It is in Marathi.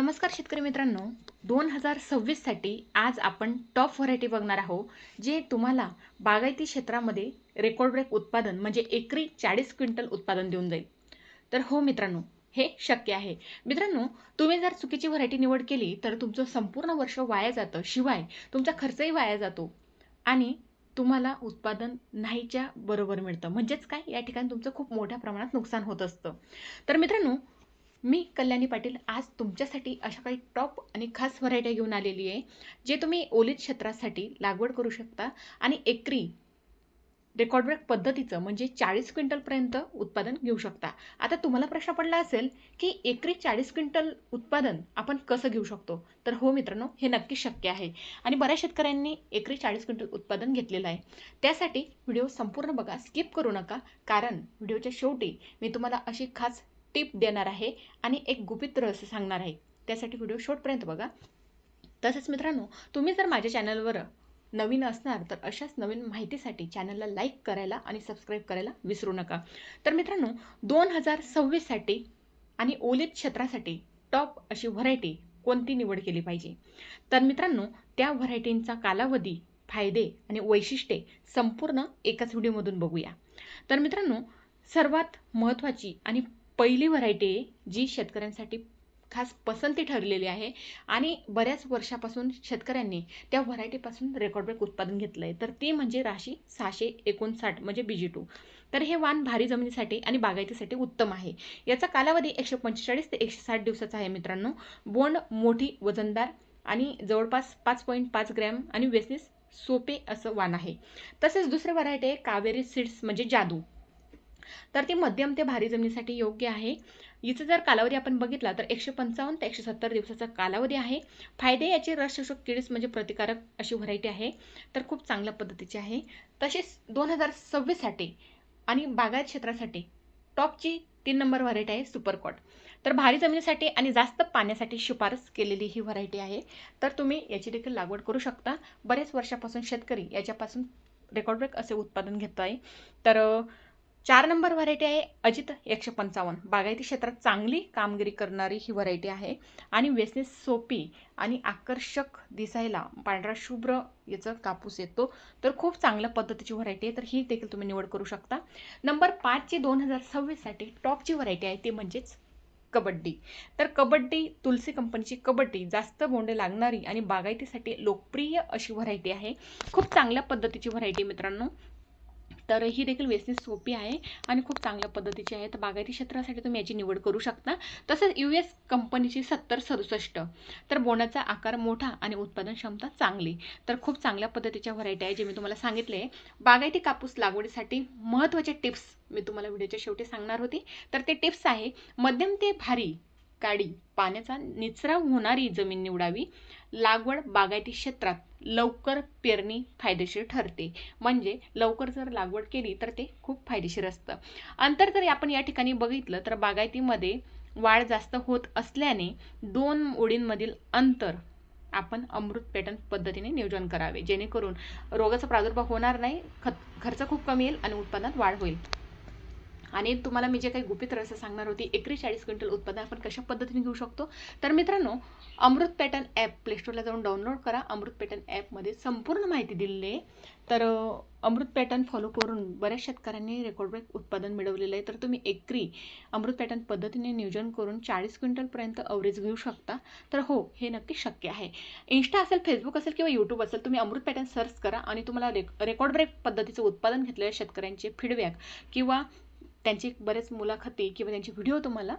नमस्कार शेतकरी मित्रांनो, 2026 साठी आज आपण टॉप व्हरायटी बघणार आहोत, जे तुम्हाला बागायती क्षेत्रामध्ये रेकॉर्ड ब्रेक उत्पादन म्हणजे एकरी 40 क्विंटल उत्पादन देऊन जाईल. तर हो मित्रांनो, हे शक्य आहे. मित्रांनो, तुम्ही जर चुकीची व्हरायटी निवड केली तर तुमचं संपूर्ण वर्ष वाया जातं. शिवाय तुमचा खर्चही वाया जातो आणि तुम्हाला उत्पादन नाहीच्या बरोबर मिळतं. म्हणजेच काय, या ठिकाणी तुमचं खूप मोठ्या प्रमाणात नुकसान होत असतं. तर मित्रांनो, मी कल्याणी पाटील आज तुमच्यासाठी अशा काही टॉप आणि खास व्हरायटी घेऊन आलेली आहे, जे तुम्ही ओलीत क्षेत्रासाठी लागवड करू शकता आणि एकरी रेकॉर्ड ब्रेक पद्धतीचं म्हणजे 40 क्विंटलपर्यंत उत्पादन घेऊ शकता. आता तुम्हाला प्रश्न पडला असेल, की एकरी 40 क्विंटल उत्पादन आपण कसं घेऊ शकतो? तर हो मित्रांनो, हे नक्की शक्य आहे आणि बऱ्याच शेतकऱ्यांनी एकरी 40 क्विंटल उत्पादन घेतलेलं आहे. त्यासाठी व्हिडिओ संपूर्ण बघा, स्किप करू नका, कारण व्हिडिओच्या शेवटी मी तुम्हाला अशी खास टिप देणार आहे आणि एक गुपित रहस्य सांगणार आहे. त्यासाठी व्हिडिओ शेवटपर्यंत बघा. तसंच मित्रांनो, तुम्ही जर माझ्या चॅनलवर नवीन असणार तर अशाच नवीन माहितीसाठी चॅनलला लाईक करायला आणि सबस्क्राईब करायला विसरू नका. तर मित्रांनो, 2026 साठी आणि ओलीत क्षेत्रासाठी टॉप अशी व्हरायटी कोणती निवड केली पाहिजे? तर मित्रांनो, त्या व्हरायटींचा कालावधी, फायदे आणि वैशिष्ट्ये संपूर्ण एकाच व्हिडिओमधून बघूया. तर मित्रांनो, सर्वात महत्त्वाची आणि पहिली व्हरायटी आहे, जी शेतकऱ्यांसाठी खास पसंती ठरलेली आहे आणि बऱ्याच वर्षापासून शेतकऱ्यांनी त्या व्हरायटीपासून रेकॉर्ड ब्रेक उत्पादन घेतलं आहे. तर ती म्हणजे राशी 659 म्हणजे BG2. तर हे वाण भारी जमिनीसाठी आणि बागायतीसाठी उत्तम आहे. याचा कालावधी 145 ते 160 दिवसाचा आहे मित्रांनो. बोंड मोठी, वजनदार आणि जवळपास 5.5 ग्रॅम आणि वेचणीस सोपे असं वाण आहे. तसेच दुसरी व्हरायटी आहे कावेरी सीड्स म्हणजे जादू. तर ती मध्यम ते भारी जमिनीसाठी योग्य आहे. हिचा जर कालावधी आपण बघितला तर 155 ते 170 दिवसाचा कालावधी आहे. फायदे याचे रस शोषक किडीस म्हणजे प्रतिकारक अशी व्हरायटी आहे. तर खूप चांगल्या पद्धतीची आहे. तसेच 2026 साठी आणि बागायत क्षेत्रासाठी टॉपची 3 नंबर व्हरायटी आहे सुपरकॉट. तर भारी जमिनीसाठी आणि जास्त पाण्यासाठी शिफारस केलेली ही व्हरायटी आहे. तर तुम्ही याची देखील लागवड करू शकता. बरेच वर्षापासून शेतकरी याच्यापासून रेकॉर्ड ब्रेक असे उत्पादन घेतो आहे. तर 4 नंबर व्हरायटी आहे अजित 155. बागायती क्षेत्रात चांगली कामगिरी करणारी ही व्हरायटी आहे आणि वेचणीस सोपी आणि आकर्षक दिसायला पांढरा शुभ्र याचा कापूस येतो. तर खूप चांगल्या पद्धतीची व्हरायटी आहे. तर ही देखील तुम्ही निवड करू शकता. नंबर 5 ची 2026 साठी टॉपची व्हरायटी आहे ती म्हणजेच कबड्डी. तर कबड्डी तुलसी कंपनीची कबड्डी जास्त बोंडे लागणारी आणि बागायतीसाठी लोकप्रिय अशी व्हरायटी आहे. खूप चांगल्या पद्धतीची व्हरायटी मित्रांनो. तर ही देखील वेचणीस सोपी आहे आणि खूप चांगल्या पद्धतीची आहे. तर बागायती क्षेत्रासाठी तुम्ही याची निवड करू शकता. तसंच US कंपनीची 7067. तर बोंडाचा आकार मोठा आणि उत्पादन क्षमता चांगली. तर खूप चांगल्या पद्धतीच्या व्हरायटी आहे जे मी तुम्हाला सांगितले. बागायती कापूस लागवडीसाठी महत्त्वाचे टिप्स मी तुम्हाला व्हिडिओच्या शेवटी सांगणार होती. तर ते टिप्स आहे, मध्यम ते भारी काडी पाण्याचा निचरा होणारी जमीन निवडावी. लागवड बागायती क्षेत्रात लवकर पेरणी फायदेशीर ठरते. म्हणजे लवकर जर लागवड केली तर ते खूप फायदेशीर असतं. अंतर जर आपण या ठिकाणी बघितलं तर बागायतीमध्ये वाढ जास्त होत असल्याने 2 ओळींमधील अंतर आपण अमृत पॅटर्न पद्धतीने नियोजन करावे, जेणेकरून रोगाचा प्रादुर्भाव होणार नाही, खर्च खूप कमी येईल आणि उत्पादनात वाढ होईल. आणि तुम्हाला मी जे काही गुपित रहस्य सांगणार होती, एकरी 40 क्विंटल उत्पादन आपण कशा पद्धतीने घेऊ शकतो? तर मित्रांनो, अमृत पॅटर्न ॲप प्ले स्टोरला जाऊन डाउनलोड करा. अमृत पॅटर्न ॲपमध्ये संपूर्ण माहिती दिलेली आहे. तर अमृत पॅटर्न फॉलो करून बऱ्याच शेतकऱ्यांनी रेकॉर्ड ब्रेक उत्पादन मिळवलेलं आहे. तर तुम्ही एकरी अमृत पॅटर्न पद्धतीने नियोजन करून 40 क्विंटलपर्यंत अवरेज घेऊ शकता. तर हो, हे नक्की शक्य आहे. इंस्टा असेल, फेसबुक असेल किंवा यूट्यूब असेल, तुम्ही अमृत पॅटर्न सर्च करा आणि तुम्हाला रेकॉर्ड ब्रेक पद्धतीचं उत्पादन घेतलेल्या शेतकऱ्यांचे फीडबॅक किंवा त्यांची बरेच मुलाखती किंवा त्यांचे व्हिडिओ तुम्हाला